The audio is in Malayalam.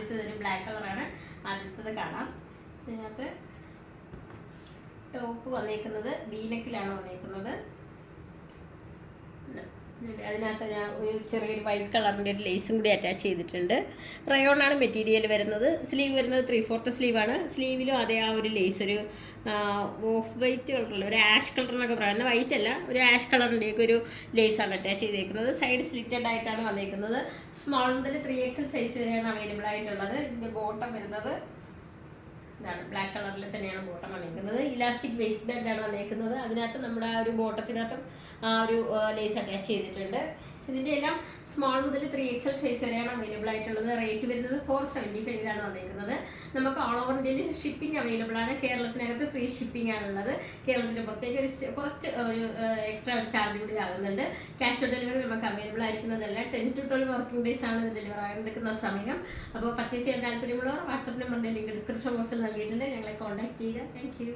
ആദ്യത്തേത് ഒരു ബ്ലാക്ക് കളറാണ് ആദ്യത്തേത് കാണാം. ഇതിനകത്ത് ടോപ്പ് വന്നേക്കുന്നത് വീനക്കിലാണ് വന്നേക്കുന്നത്. അതിനകത്ത് ഞാൻ ഒരു ചെറിയൊരു വൈറ്റ് കളറിൻ്റെ ഒരു ലേസും കൂടി അറ്റാച്ച് ചെയ്തിട്ടുണ്ട്. റയോണാണ് മെറ്റീരിയൽ വരുന്നത്. സ്ലീവ് വരുന്നത് 3/4 സ്ലീവാണ്. സ്ലീവിലും അതേ ആ ഒരു ലേസ് ഒരു ഓഫ് വൈറ്റ് കളറുള്ള ഒരു ആഷ് കളർ എന്നൊക്കെ പറയുന്നത്, വൈറ്റ് അല്ല, ഒരു ആഷ് കളറിൻ്റെയൊക്കെ ഒരു ലേസാണ് അറ്റാച്ച് ചെയ്തേക്കുന്നത്. സൈഡ് സ്ലിറ്റഡ് ആയിട്ടാണ് വന്നേക്കുന്നത്. സ്മോൾ മുതൽ 3XL സൈസ് വരെയാണ് അവൈലബിൾ ആയിട്ടുള്ളത്. ഇതിൻ്റെ ബോട്ടം വരുന്നത് ഇതാണ്, ബ്ലാക്ക് കളറിൽ തന്നെയാണ് ബോട്ടം വന്നിരിക്കുന്നത്. ഇലാസ്റ്റിക് വേസ്റ്റ് ബാൻഡാണ് വന്നിരിക്കുന്നത്. അതിനകത്ത് നമ്മുടെ ആ ഒരു ബോട്ടത്തിനകത്തും ആ ഒരു ലേസ് അറ്റാച്ച് ചെയ്തിട്ടുണ്ട്. ഇതിൻ്റെ എല്ലാം സ്മോൾ മുതൽ 3XL സൈസ് വരെയാണ് അവൈലബിൾ ആയിട്ടുള്ളത്. റേറ്റ് വരുന്നത് 475 വന്നിരിക്കുന്നത്. നമുക്ക് ഓൾ ഓവർ ഇന്ത്യയിൽ ഷിപ്പിംഗ് അവൈലബിൾ ആണ്. കേരളത്തിനകത്ത് ഫ്രീ ഷിപ്പിംഗ് ആണുള്ളത്. കേരളത്തിന് പുറത്തേക്ക് കുറച്ച് എക്സ്ട്രാ ഒരു ചാർജ് കൂടി ആകുന്നുണ്ട്. ക്യാഷ് ഓൺ ഡെലിവറി നമുക്ക് അവൈലബിൾ ആയിരിക്കുന്നതല്ല. 10 to 12 വർക്കിംഗ് ഡേയ്സ് ആണ് ഇത് ഡെലിവർ ആയിരിക്കുന്ന സമയം. അപ്പോൾ പർച്ചേസ് ചെയ്യാൻ താല്പര്യമുള്ളവർ വാട്സപ്പ് നമ്പറിൻ്റെ ലിങ്ക് ഡിസ്ക്രിപ്ഷൻ ബോക്സിൽ നൽകിയിട്ടുണ്ട്. ഞങ്ങളെ കോൺടാക്ട് ചെയ്യുക. Thank you.